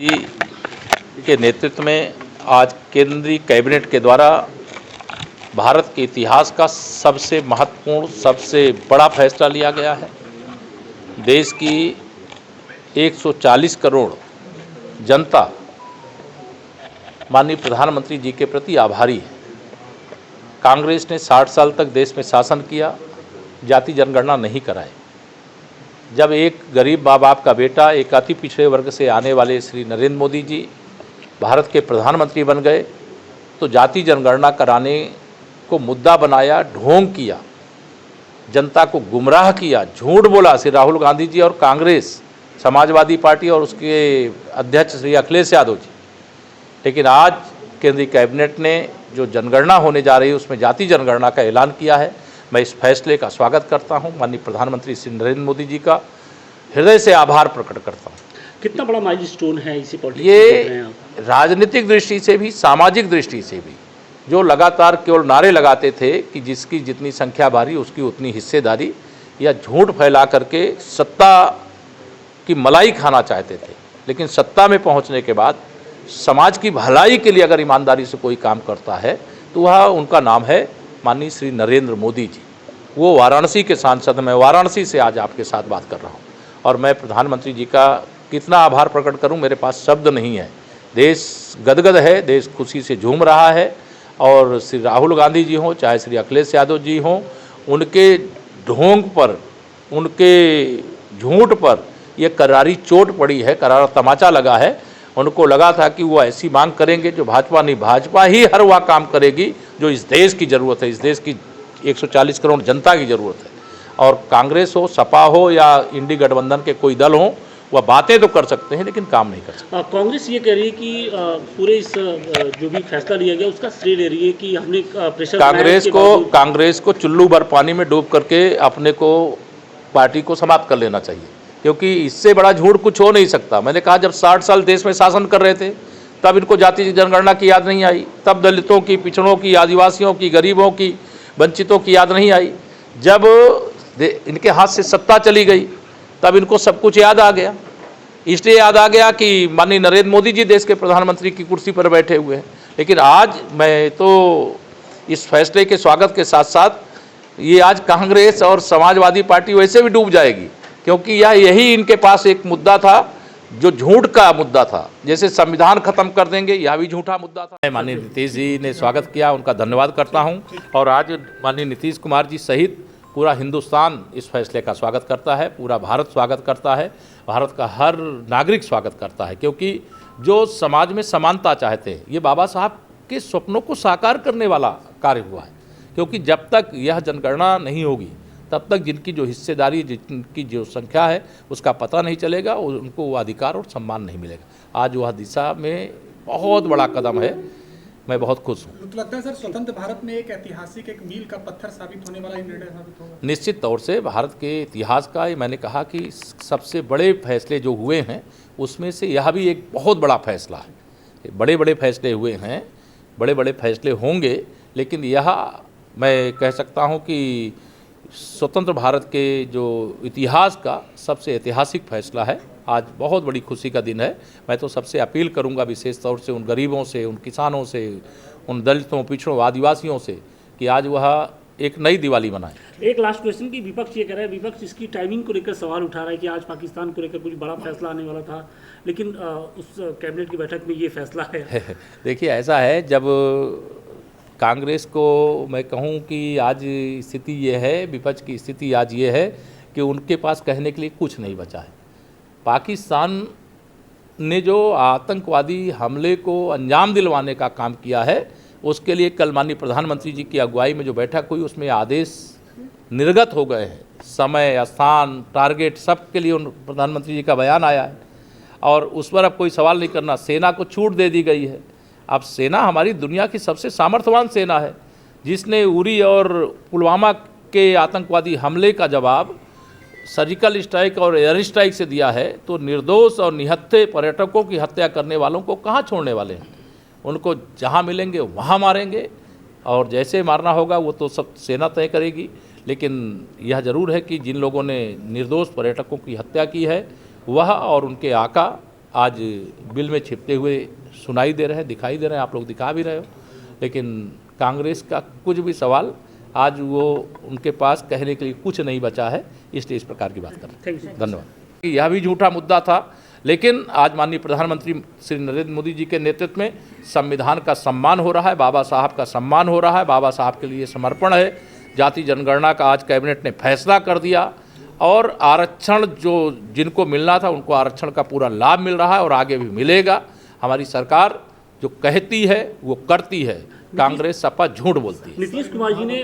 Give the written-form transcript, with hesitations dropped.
जी के नेतृत्व में आज केंद्रीय कैबिनेट के द्वारा भारत के इतिहास का सबसे महत्वपूर्ण, सबसे बड़ा फैसला लिया गया है। देश की 140 करोड़ जनता माननीय प्रधानमंत्री जी के प्रति आभारी है। कांग्रेस ने 60 साल तक देश में शासन किया, जाति जनगणना नहीं कराई। जब एक गरीब माँ बाप का बेटा, एक अति पिछड़े वर्ग से आने वाले श्री नरेंद्र मोदी जी भारत के प्रधानमंत्री बन गए तो जाति जनगणना कराने को मुद्दा बनाया, ढोंग किया, जनता को गुमराह किया, झूठ बोला श्री राहुल गांधी जी और कांग्रेस, समाजवादी पार्टी और उसके अध्यक्ष श्री अखिलेश यादव जी। लेकिन आज केंद्रीय कैबिनेट ने जो जनगणना होने जा रही है उसमें जाति जनगणना का ऐलान किया है। मैं इस फैसले का स्वागत करता हूं। माननीय प्रधानमंत्री श्री नरेंद्र मोदी जी का हृदय से आभार प्रकट करता हूं। कितना बड़ा माइलस्टोन है इसी पॉलिटिक्स ये राजनीतिक दृष्टि से भी, सामाजिक दृष्टि से भी, जो लगातार केवल नारे लगाते थे कि जिसकी जितनी संख्या भारी उसकी उतनी हिस्सेदारी, या झूठ फैला करके सत्ता की मलाई खाना चाहते थे, लेकिन सत्ता में पहुंचने के बाद समाज की भलाई के लिए अगर ईमानदारी से कोई काम करता है तो वह उनका नाम है माननीय श्री नरेंद्र मोदी जी। वो वाराणसी के सांसद, मैं वाराणसी से आज आपके साथ बात कर रहा हूँ और मैं प्रधानमंत्री जी का कितना आभार प्रकट करूँ, मेरे पास शब्द नहीं है। देश गदगद है, देश खुशी से झूम रहा है और श्री राहुल गांधी जी हों चाहे श्री अखिलेश यादव जी हों, उनके ढोंग पर, उनके झूठ पर ये करारी चोट पड़ी है, करारा तमाचा लगा है। उनको लगा था कि वो ऐसी मांग करेंगे जो भाजपा नहीं, भाजपा ही हर वह काम करेगी जो इस देश की ज़रूरत है, इस देश की 140 करोड़ जनता की ज़रूरत है। और कांग्रेस हो, सपा हो या इंडी गठबंधन के कोई दल हो, वह बातें तो कर सकते हैं लेकिन काम नहीं कर सकते। कांग्रेस ये कह रही है कि पूरे इस जो भी फैसला लिया गया उसका श्रेय ले रही है कि हमने प्रेशर कांग्रेस को चुल्लू भर पानी में डूब करके अपने को, पार्टी को समाप्त कर लेना चाहिए, क्योंकि इससे बड़ा झूठ कुछ हो नहीं सकता। मैंने कहा जब 60 साल देश में शासन कर रहे थे तब इनको जाति जनगणना की याद नहीं आई, तब दलितों की, पिछड़ों की, आदिवासियों की, गरीबों की, वंचितों की याद नहीं आई। जब इनके हाथ से सत्ता चली गई तब इनको सब कुछ याद आ गया। इसलिए याद आ गया कि माननीय नरेंद्र मोदी जी देश के प्रधानमंत्री की कुर्सी पर बैठे हुए हैं। लेकिन आज मैं तो इस फैसले के स्वागत के साथ साथ ये आज कांग्रेस और समाजवादी पार्टी वैसे भी डूब जाएगी, क्योंकि यही इनके पास एक मुद्दा था जो झूठ का मुद्दा था। जैसे संविधान खत्म कर देंगे, यह भी झूठा मुद्दा था। माननीय नीतीश जी ने स्वागत किया, उनका धन्यवाद करता हूं और आज माननीय नीतीश कुमार जी सहित पूरा हिंदुस्तान इस फैसले का स्वागत करता है, पूरा भारत स्वागत करता है, भारत का हर नागरिक स्वागत करता है, क्योंकि जो समाज में समानता चाहते हैं ये बाबा साहब के स्वप्नों को साकार करने वाला कार्य हुआ है। क्योंकि जब तक यह जनगणना नहीं होगी तब तक जिनकी जो हिस्सेदारी, जिनकी जो संख्या है उसका पता नहीं चलेगा और उनको वो अधिकार और सम्मान नहीं मिलेगा। आज वह दिशा में बहुत बड़ा कदम है, मैं बहुत खुश हूँ। तो लगता है सर स्वतंत्र भारत में एक ऐतिहासिक, एक मील का पत्थर साबित होने वाला निर्णय साबित होगा। निश्चित तौर से भारत के इतिहास का, मैंने कहा कि सबसे बड़े फैसले जो हुए हैं उसमें से यह भी एक बहुत बड़ा फैसला है। बड़े बड़े फैसले हुए हैं, बड़े बड़े फैसले होंगे, लेकिन यह मैं कह सकता हूँ कि स्वतंत्र भारत के जो इतिहास का सबसे ऐतिहासिक फैसला है। आज बहुत बड़ी खुशी का दिन है। मैं तो सबसे अपील करूंगा विशेष तौर से उन गरीबों से, उन किसानों से, उन दलितों, पिछड़ों, आदिवासियों से कि आज वह एक नई दिवाली मनाएं। एक लास्ट क्वेश्चन की विपक्ष ये कह रहा है, विपक्ष इसकी टाइमिंग को लेकर सवाल उठा रहा है कि आज पाकिस्तान को लेकर कुछ बड़ा फैसला आने वाला था, लेकिन उस कैबिनेट की बैठक में ये फैसला है। देखिए ऐसा है, जब कांग्रेस को मैं कहूं कि आज स्थिति ये है, विपक्ष की स्थिति आज ये है कि उनके पास कहने के लिए कुछ नहीं बचा है। पाकिस्तान ने जो आतंकवादी हमले को अंजाम दिलवाने का काम किया है उसके लिए कल माननीय प्रधानमंत्री जी की अगुवाई में जो बैठक हुई उसमें आदेश निर्गत हो गए हैं। समय, स्थान, टारगेट सब के लिए उन प्रधानमंत्री जी का बयान आया है और उस पर अब कोई सवाल नहीं करना। सेना को छूट दे दी गई है। अब सेना हमारी दुनिया की सबसे सामर्थ्यवान सेना है, जिसने उरी और पुलवामा के आतंकवादी हमले का जवाब सर्जिकल स्ट्राइक और एयर स्ट्राइक से दिया है। तो निर्दोष और निहत्थे पर्यटकों की हत्या करने वालों को कहाँ छोड़ने वाले हैं? उनको जहाँ मिलेंगे वहाँ मारेंगे और जैसे मारना होगा वो तो सब सेना तय करेगी। लेकिन यह जरूर है कि जिन लोगों ने निर्दोष पर्यटकों की हत्या की है वह और उनके आका आज बिल में छिपते हुए सुनाई दे रहे हैं, दिखाई दे रहे हैं, आप लोग दिखा भी रहे हो। लेकिन कांग्रेस का कुछ भी सवाल आज वो उनके पास कहने के लिए कुछ नहीं बचा है, इसलिए इस प्रकार की बात कर रहे थैंक यू। हैं। धन्यवाद। यह भी झूठा मुद्दा था, लेकिन आज माननीय प्रधानमंत्री श्री नरेंद्र मोदी जी के नेतृत्व में संविधान का सम्मान हो रहा है, बाबा साहब का सम्मान हो रहा है, बाबा साहब के लिए समर्पण है। जाति जनगणना का आज कैबिनेट ने फैसला कर दिया और आरक्षण जो जिनको मिलना था उनको आरक्षण का पूरा लाभ मिल रहा है और आगे भी मिलेगा। हमारी सरकार जो कहती है वो करती है, कांग्रेस सपा झूठ बोलती है। नीतीश कुमार जी ने